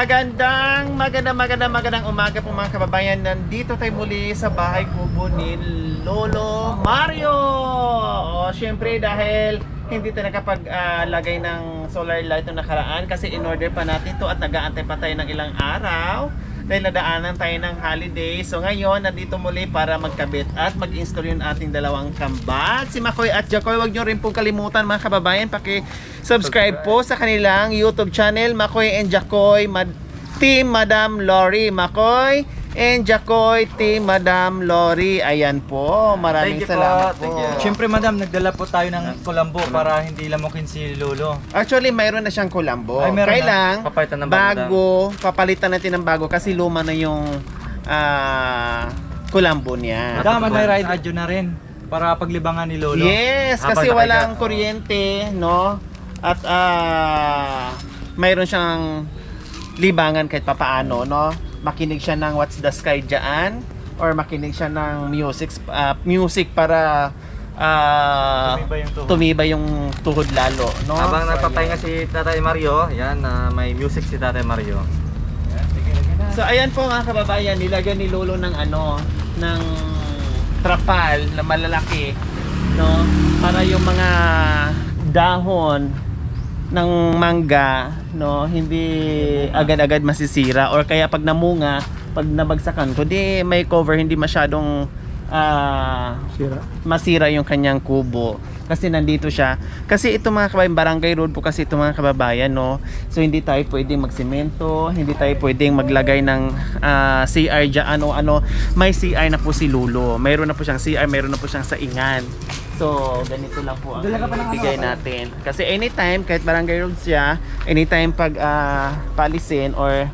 Magandang umaga po mga kababayan. Nandito tayo muli sa bahay kubo ni Lolo Mario. Syempre dahil hindi tayo nakapag-lagay ng solar light na nakaraan kasi in-order pa natin to at nag-aantay pa tayo ng ilang araw dahil nadaanan tayo ng holiday. So ngayon, nandito muli para magkabit at mag-install yung ating dalawang kambat. Si Makoy at Jacoy, wag nyo rin pong kalimutan mga kababayan, paki-subscribe po sa kanilang YouTube channel, Makoy and Jacoy, Team Madam Lori. Makoy and Jacoy, Team Madam Lori. Ayan po, maraming salamat po. Siyempre madam, nagdala po tayo ng kulambo para hindi lamukin si Lolo. Actually, mayroon na siyang kulambo. Ay, meron Kailang na. Papalitan ng papalitan natin ng bago kasi luma na yung kulambo niya. Madam, may ride radyo na rin para paglibangan ni Lolo. Yes, kasi Habang walang nakahiga. kuryente, no? At mayroon siyang libangan kahit papaano, no? Makinig siya ng What's the Sky dyan or makinig siya ng music para tumibay yung tuhod lalo, no? Habang So, nagpapahinga ayan. si Tatay Mario, yan, may music si Tatay Mario. So ayan po mga kababayan, nilagyan ni Lolo ng ng trapal na malalaki, no? Para yung mga dahon ng mangga, no, hindi agad-agad masisira or kaya pag namunga, pag nabagsakan kundi may cover, hindi masyadong masira yung kanyang kubo kasi nandito siya. Kasi ito mga kababayan, barangay road po kasi ito mga kababayan, no. So hindi tayo pwedeng magsemento, hindi tayo pwedeng maglagay ng CR dyan, may CR na po si Lolo. Mayroon na po siyang CR, mayroon na po siyang saingan. So ganito lang po ang ibigay natin. Kasi anytime, kahit barangay road siya, anytime pag paalisin or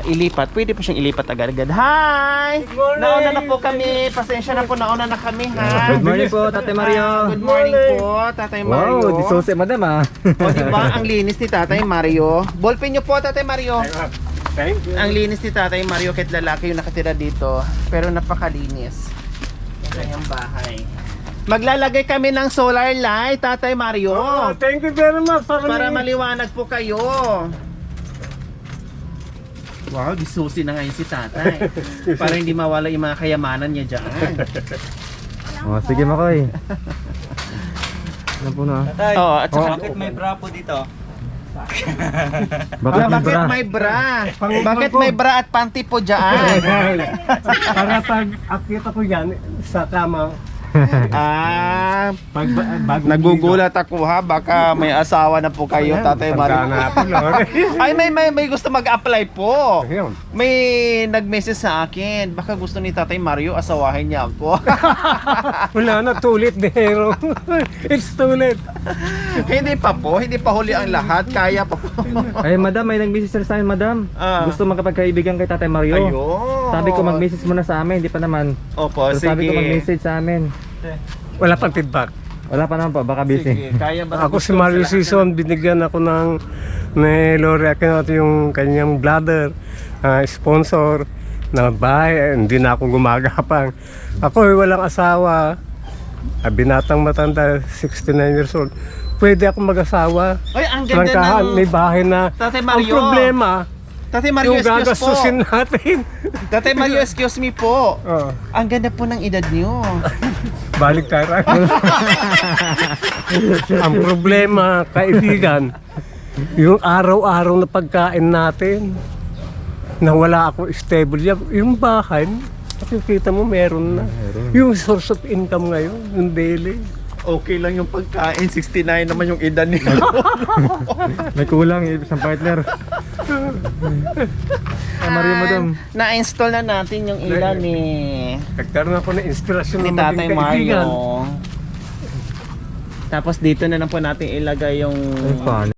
ilipat, pwede po siyang ilipat agad-agad. Hi! Nauna na po kami. Pasensya na po, nauna na kami, ha? Good morning po, Tatay Mario. Good morning po, Tatay Mario. Wow, disose madam ah. O diba, ang linis ni Tatay Mario. Ballpen niyo po, Tatay Mario. Thank you. Ang linis ni Tatay Mario, kahit lalaki yung nakatira dito, pero napakalinis ang kanyang bahay. Maglalagay kami ng solar light, Tatay Mario, Oh, thank you very much para maliwanag po kayo. Wow, disusi na ngayon si Tatay. Para hindi mawala yung mga kayamanan niya dyan. Oh, sige Makoy. Ano po na? Tatay, Oo, at saka- bakit may bra po dito? Bakit may bra? Bakit may bra at panty po dyan? Para pag akita ko yan sa tama, bago Nagugulat ako ha, baka may asawa na po kayo, Tatay Mario. Ay, may gusto mag-apply po. Ayun. May nag-message sa akin, baka gusto ni Tatay Mario asawahin niya ako. Wala na, tulit pero it's too late. Hindi pa huli ang lahat, kaya pa po. Ay madam, may nag-message sa akin madam. Gusto magkapagkaibigan kay Tatay Mario. Ayun. Sabi ko mag-message muna sa amin, hindi pa naman. Opo, Pero sige. sabi ko mag-message sa amin. Wala pang feedback. Wala pa naman po, baka busy. Sige, kaya ba? Ako si Mario Season, binigyan ako ni Lori Aquino yung kanyang brother, sponsor na bahay. Hindi na ako gumagapang. Ako walang asawa, binatang matanda, 69 years old. Pwede ako mag-asawa. Ay, ang ganda Prangkahan, ng... may bahay na. Tatay Ang Mario. problema, Tatay Mario, yung excuse po. gagastusin natin. Tatay Mario, excuse me po. Oh, Ang ganda po ng edad niyo. balik tayo. Ang problema, kaibigan, yung araw-araw na pagkain natin, na wala akong stable job, yung bahay, nakikita mo meron na. Yung source of income ngayon, yung daily. Okay lang yung pagkain, 69 naman yung edad niya. May kulang isang partner. Mario madam. Na-install na natin yung ilan ni Nagkaroon ako ng inspirasyon Tatay na maging kaibigan. Mario. Tapos dito na lang po natin ilagay yung Ay, paano?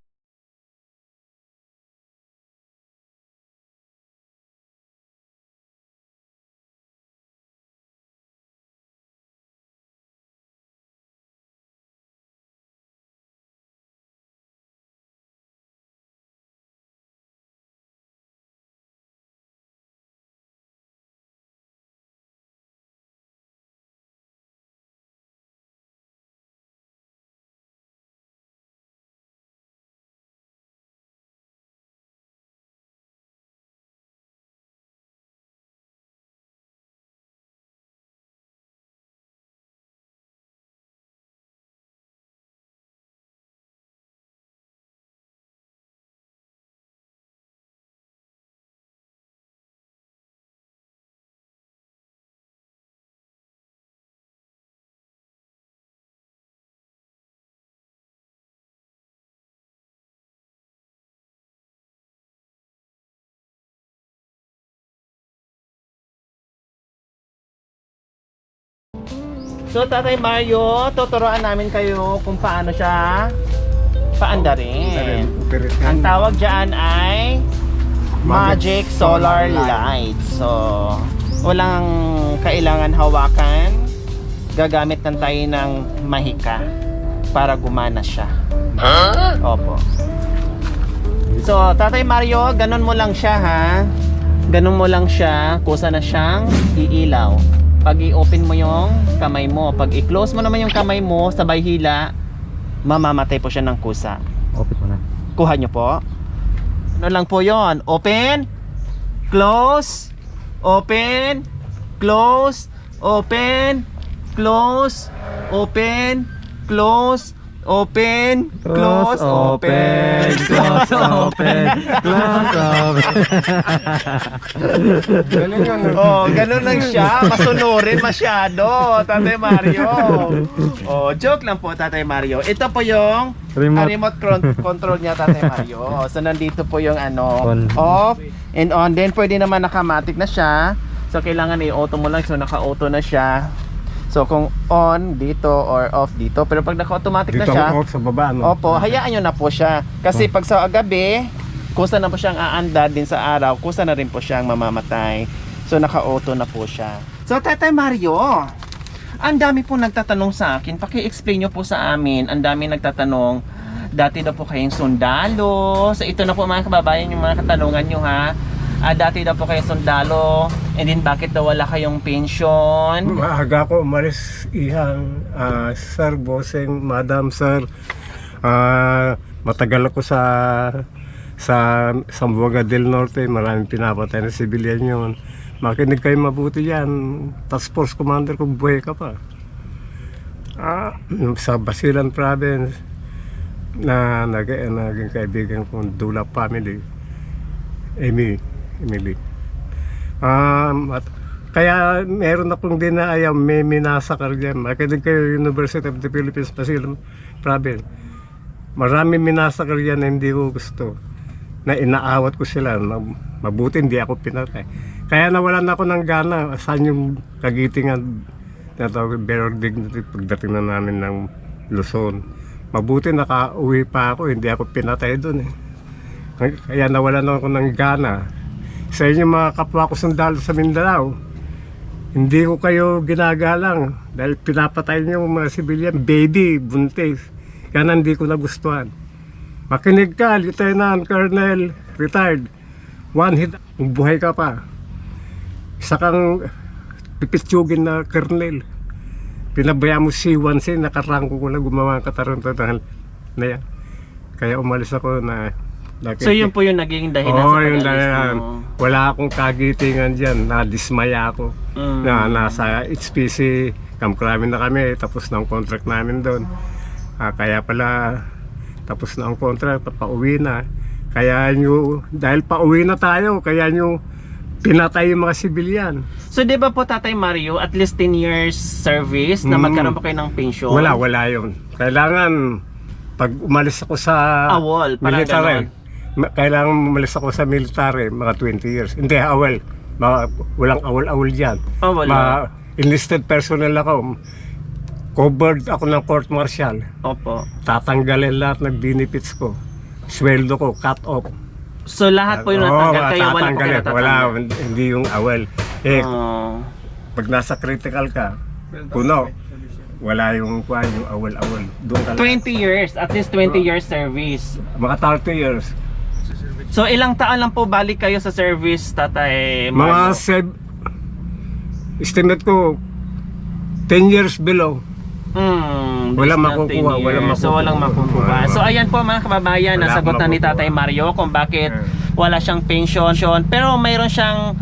So Tatay Mario, tuturuan namin kayo kung paano siya paandarin. Ang tawag dyan ay Magic Solar Light. So, walang kailangan hawakan. Gagamit lang tayo ng mahika para gumana siya. Opo. So, Tatay Mario, ganun mo lang siya ha. Ganun mo lang siya, kusa na siyang iilaw. Pag i-open mo yung kamay mo, pag i-close mo naman yung kamay mo, sabay hila, mamamatay po siya ng kusa. Open mo na. Kuha nyo po. Ano lang po yon? Open, close, open, close, open, close, open, close, open, close, open, close, open, close, open. Oh, ganun lang siya. Masunurin masyado, Tatay Mario. Oh, joke lang po, Tatay Mario. Ito po yung remote control niya, Tatay Mario. So, nandito po yung On. off and on. Then, pwede naman nakamatic na siya. So, kailangan i-auto mo lang. So, naka-auto na siya. So, kung on dito or off dito. Pero pag naka-automatic na Dito siya, off sa baba, no? opo, hayaan nyo na po siya. Kasi pag sa gabi, kusa na po siyang aandar din sa araw, kusa na rin po siyang mamamatay. So naka-auto na po siya. So Tatay Mario, ang dami po nagtatanong sa akin. Paki-explain nyo po sa amin. Ang dami nagtatanong, dati daw po kayong sundalo. So ito na po mga kababayan yung mga katanungan nyo ha. Dati daw po kayong sundalo. And then bakit daw wala kayong pension? Maaga ko umalis ihang sir, bossing, madam, sir. Matagal ako sa Zamboanga del Norte, maraming pinapatay na civilian yun. Makinig kayo mabuti yan. Task Force Commander kung buhay ka pa. Sa Basilan Province na naging kaibigan kong Dula family, Emily. At kaya meron akong dinaayaw, may minasakar dyan. Makinig kayo, University of the Philippines, Basilan Province. Marami minasakar yan na hindi ko gusto. Na inaawat ko sila. Mabuti hindi ako pinatay. Kaya nawalan ako ng gana. Saan yung kagitingan na tawag Bearer Dignity pagdating na namin ng Luzon. Mabuti nakauwi pa ako. Hindi ako pinatay doon. Kaya nawalan ako ng gana. Sa inyo mga kapwa ko sundalo sa Mindanao, hindi ko kayo ginagalang dahil pinapatay niyo mga civilian, baby, buntis. Yan hindi ko nagustuhan. Makinig ka, Lieutenant Colonel, retired. One hit, kung buhay ka pa. Isa kang pipitsugin na Colonel. Pinabaya mo C1C, nakarangko ko na gumawa ng kataruntahan na yan. Kaya umalis ako na... So yun po yung naging dahilan Oo, sa yung pag-alis dahilan. mo. Wala akong kagitingan dyan. Nadismaya ako. Na nasa HPC, Camp Crame na kami. Tapos na ang contract namin doon. Kaya pala, tapos na ang contract, pauwi na. Kaya nyo, dahil pauwi na tayo, kaya nyo pinatay yung mga civilian. So di ba po Tatay Mario, at least 10 years service na magkaroon po kayo ng pension? Wala yun. Kailangan, pag umalis ako sa Awol, parang military, ganon. kailangan umalis ako sa military, mga 20 years. Hindi, awal. Walang awal-awal dyan. Wala. Enlisted personnel ako. Covered ako ng court martial. Opo. Tatanggalin lahat ng benefits ko. Sweldo ko, cut off. So lahat po yung natanggal, kaya wala po kayo tatanggalin. Wala, natatanggal. hindi yung awal. Pag nasa critical ka, puno, wala yung awal-awal. Doon ka 20 years, at least 20 years service. mga 30 years. So ilang taon lang po balik kayo sa service, Tatay Mga Mario? estimate ko 10 years below. less than Walang makukuha, 10 walang years. So makukuha. walang makukuha. So ayan po mga kababayan, Wala nasagot na ni makukuha. Tatay Mario kung bakit wala siyang pension. Pero mayroon siyang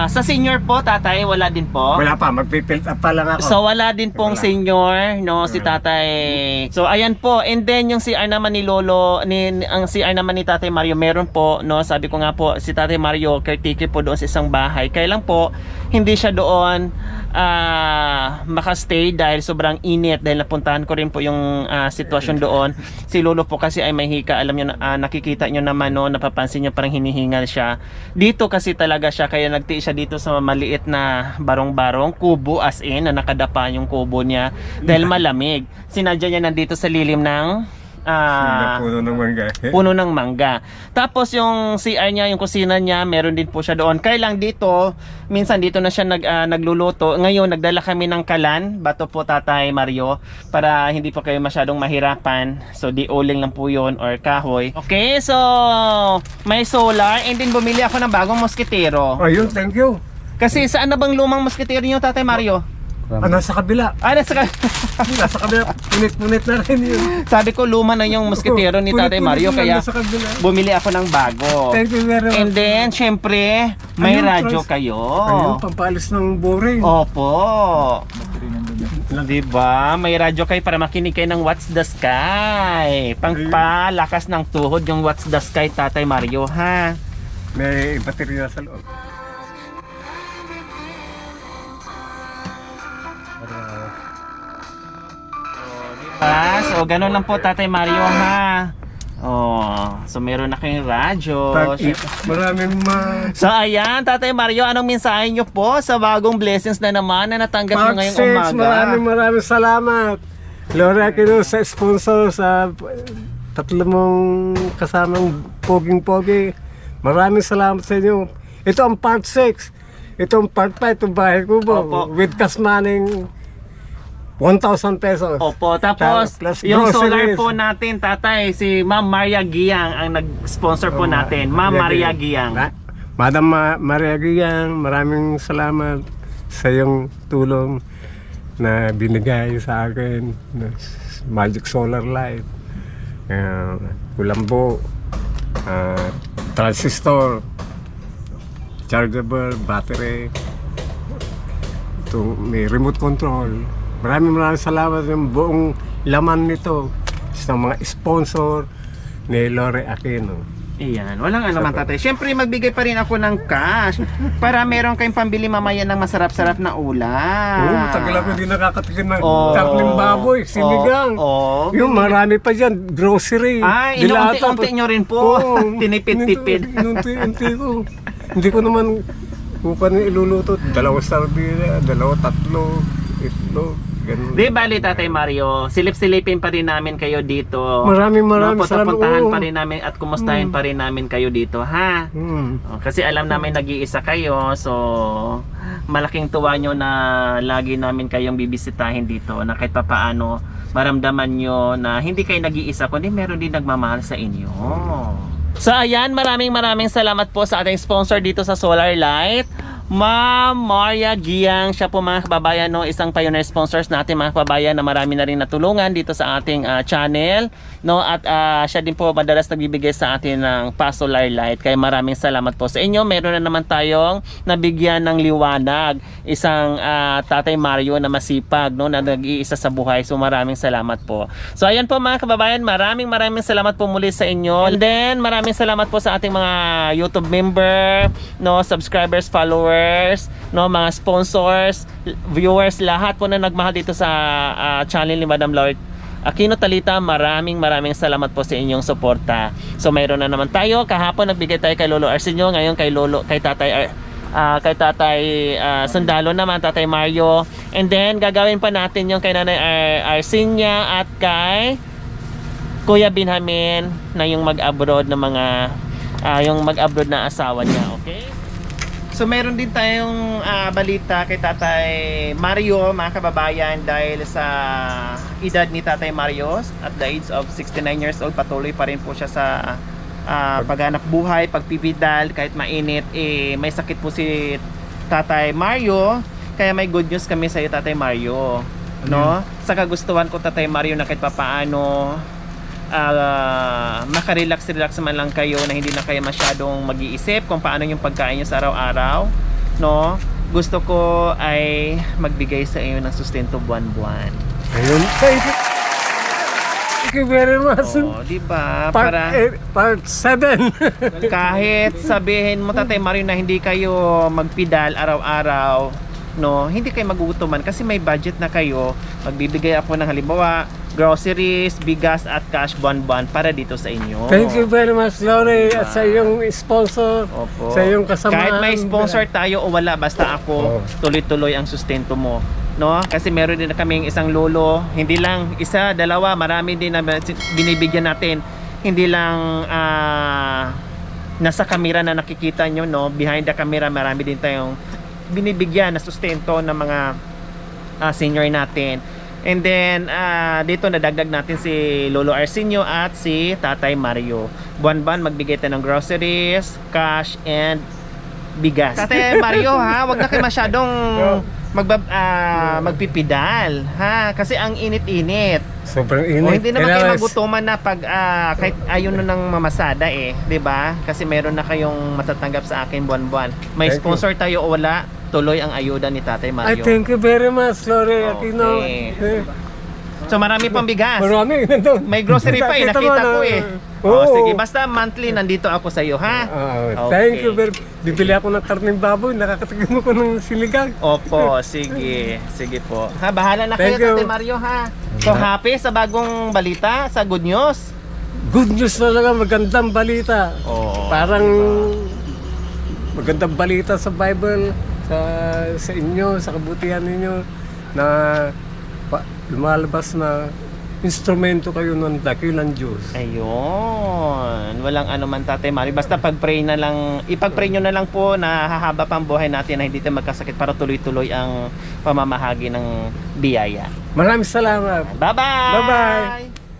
sa senior po, Tatay, wala din po. Wala pa, magpipilt up pa lang ako. So wala din pong Wala. senior, no, si Tatay. So ayan po, and then yung CR naman ni Lolo, ang CR naman ni Tatay Mario, meron po, no, sabi ko nga po, si Tatay Mario caretaker po doon sa isang bahay. Kaya lang po, hindi siya doon makastay dahil sobrang init, dahil napuntahan ko rin po yung sitwasyon doon. Si Lolo po kasi ay may hika, alam nyo, nakikita nyo naman, no, napapansin nyo parang hinihingal siya. Dito kasi talaga siya, kaya nagtiis siya dito sa maliit na barong-barong, kubo as in, na nakadapa yung kubo niya dahil malamig. Sinadya niya nandito sa lilim ng puno ng mangga. puno ng mangga. Tapos yung CR niya, yung kusina niya, meron din po siya doon. Kaya lang dito, minsan dito na siya nagluluto. Ngayon, nagdala kami ng kalan, bato po Tatay Mario, para hindi po kayo masyadong mahirapan. So, di uling lang po yun or kahoy. Okay, so may solar, and then bumili ako ng bagong moskitero. Ayun, thank you. Kasi saan na bang lumang moskitero niyo, Tatay Mario? Nasa kabila. Nasa Nasa kabila. Punit-punit na rin yun. Sabi ko, luma na yung moskitero ni Tatay Mario, kaya bumili ako ng bago. Thank you very much. And then, syempre, may Ayun, radyo Franz. kayo. Ayun, pampalis ng boring. Opo. Diba? May radyo kayo para makinig kayo ng What's the Sky. Pangpalakas ng tuhod yung What's the Sky, Tatay Mario, ha? May baterya sa loob. So, ganun lang po, Tatay Mario, ha? So meron na kayong radyo. Maraming So ayan, Tatay Mario, anong mensahe nyo po sa bagong blessings na naman na natanggap nyo ngayong umaga? Maraming salamat. Lore Aquino sa sponsor, sa tatlo mong kasamang poging-pogi. Maraming salamat sa inyo. Ito ang part 6. Ito ang part 5. Itong bahay ko po. Opo. With cash money 1,000 pesos. Opo, tapos Plus yung solar groceries. po natin, Tatay, si Ma'am Maria Giang ang nag-sponsor po natin. Ma'am Maria Giang. Madam Maria Giang, maraming salamat sa iyong tulong na binigay sa akin. Magic Solar Light, kulambo, transistor, chargeable, battery, ito, may remote control. Maraming salamat yung buong laman nito sa mga sponsor ni Lore Aquino. Iyan, walang ano man, Tatay. Siyempre, magbigay pa rin ako ng cash para meron kayong pambili mamaya ng masarap-sarap na ulam. Oo, tagal ako hindi nakakatikin ng karning baboy, sinigang. Yung marami pa dyan, grocery. Ay, dilata. inuunti-unti nyo rin po. Tinipid-tipid. Inunti-unti ko. Hindi ko naman kung paano iluluto. 2 sardina, 2, 3, itlog. Ganun. Di bali, Tatay Mario, silip-silipin pa rin namin kayo dito. Maraming Pupuntahan pa rin namin at kumustahin pa rin namin kayo dito, ha? Kasi alam namin nag-iisa kayo, so malaking tuwa nyo na lagi namin kayong bibisitahin dito, na kahit papaano maramdaman nyo na hindi kayo nag-iisa, kundi meron din nagmamahal sa inyo. So ayan, maraming salamat po sa ating sponsor dito sa Solar Light, Ma'am Maria Giang. Siya po, mga kababayan, no, isang pioneer sponsors natin, mga kababayan, na marami na rin natulungan dito sa ating channel, no, at siya din po madalas nagbibigay sa atin ng Solar Light. Kaya maraming salamat po sa inyo. Meron na naman tayong nabigyan ng liwanag, isang Tatay Mario na masipag, no, na nag-iisa sa buhay. So maraming salamat po. So ayan po, mga kababayan, maraming salamat po muli sa inyo. And then maraming salamat po sa ating mga YouTube member, no, subscribers, followers, no, mga sponsors, viewers, lahat po na nagmahal dito sa channel ni Madam Lord Aquino Talita. Maraming salamat po sa inyong suporta. So mayroon na naman tayo. Kahapon nagbigay tayo kay Lolo Arsenio, ngayon kay Tatay Sundalo naman, Tatay Mario. And then gagawin pa natin yung kay Nanay Arsinia at kay Kuya Binhamin, na yung mag-abroad na mga yung mag-abroad na asawa niya. Okay? So meron din tayong balita kay Tatay Mario, mga kababayan, dahil sa edad ni Tatay Mario at the age of 69 years old, patuloy pa rin po siya sa paghanap buhay, pagpipidal, kahit mainit. May sakit po si Tatay Mario, kaya may good news kami sa iyo, Tatay Mario, no? Sa kagustuhan ko, Tatay Mario, na kahit papaano makarelax man lang kayo, na hindi na kayo masyadong mag-iisip kung paano yung pagkain nyo sa araw-araw, no? Gusto ko ay magbigay sa iyo ng sustento buwan-buwan. Ayun. Thank you very much. Diba? Part 7. Kahit sabihin mo, Tatay Mario, na hindi kayo magpidal araw-araw, no, hindi kayo magugutuman kasi may budget na kayo. Magbibigay ako ng halimbawa groceries, bigas at cash buwan-buwan para dito sa inyo. Thank you very much, Lori, at sa iyong sponsor, Opo. sa iyong kasamaan. Kahit may sponsor tayo o wala, basta ako, tuloy-tuloy ang sustento mo. No? Kasi meron din na kaming isang lolo, hindi lang isa, dalawa, marami din na binibigyan natin. Hindi lang nasa kamera na nakikita nyo, no? Behind the camera, marami din tayong binibigyan na sustento ng mga senior natin. And then, dito nadagdag natin si Lolo Arsenio at si Tatay Mario. Buwan-buwan magbigay tayo ng groceries, cash, and bigas. Tatay Mario, ha? Wag na kayo masyadong magpipidal, ha? Kasi ang init-init. Sobrang init. O, hindi naman kayo Kailangan- magutuman na pag kahit ayaw na ng mamasada eh, 'di ba? Kasi meron na kayong matatanggap sa akin buwan-buwan. May Thank you. sponsor tayo o wala, tuloy ang ayuda ni Tatay Ay, Mario. thank you very much, Lori Aquino. Okay. So marami pang bigas. Marami, nandun. May grocery pa eh, Nakita mo nakita na- ko eh. Oo. Sige, basta monthly nandito ako sa iyo, ha? Thank Okay. you very much. Bibili ako ng karning baboy, nakakatigil ko ng siligang. Opo, sige. Sige po. Ha, bahala na kayo, Thank you. Tatay Mario, ha? So happy sa bagong balita, sa good news? Good news talaga, magandang balita. Oh. Parang magandang balita sa Bible, sa inyo, sa kabutihan ninyo, na lumalabas na instrumento kayo ng dakilang Diyos. Ayun. Walang ano man, Tatay Mario. Basta pag-pray na lang, ipag-pray nyo na lang po na hahaba pang buhay natin na hindi tayo magkasakit para tuloy-tuloy ang pamamahagi ng biyaya. Maraming salamat. Bye-bye! Bye-bye!